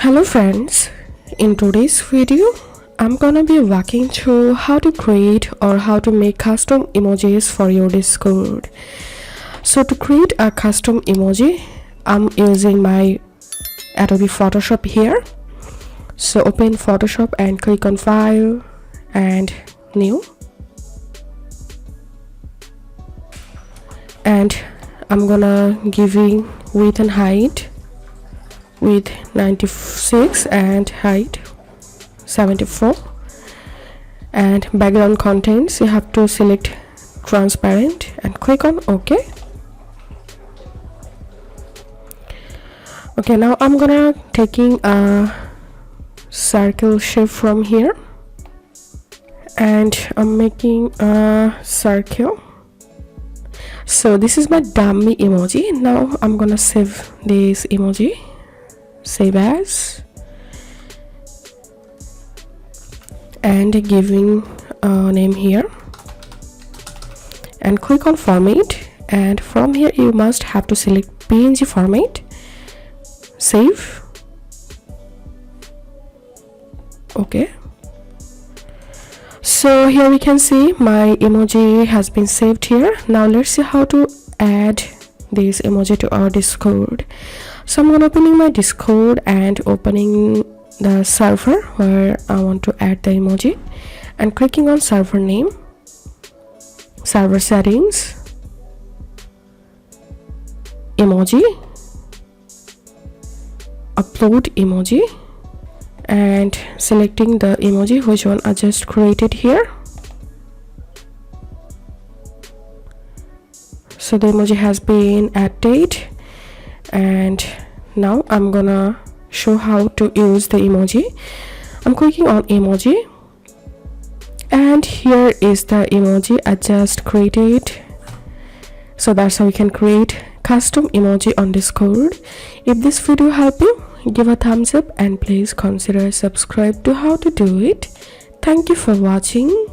Hello friends, in today's video I'm gonna be walking through how to create or how to make custom emojis for your Discord. So to create a custom emoji, I'm using my Adobe Photoshop here. So open Photoshop and click on File and New. And I'm gonna giving width and height with 96 and height 74, and background contents you have to select transparent and click on OK. Okay, now I'm gonna taking a circle shape from here and I'm making a circle. So this is my dummy emoji. Now I'm gonna save this emoji, save as, and giving a name here and click on format, and from here you must have to select PNG format, save. Okay, so here we can see my emoji has been saved here. Now let's see how to add this emoji to our Discord. So I'm opening my Discord and opening the server where I want to add the emoji and clicking on server name, server settings, emoji, upload emoji, and selecting the emoji which one I just created here. So the emoji has been added, and now I'm gonna show how to use the emoji. I'm clicking on emoji, and here is the emoji I just created. So that's how we can create custom emoji on Discord. If this video helped you, give a thumbs up and please consider subscribe to how to do it. Thank you for watching.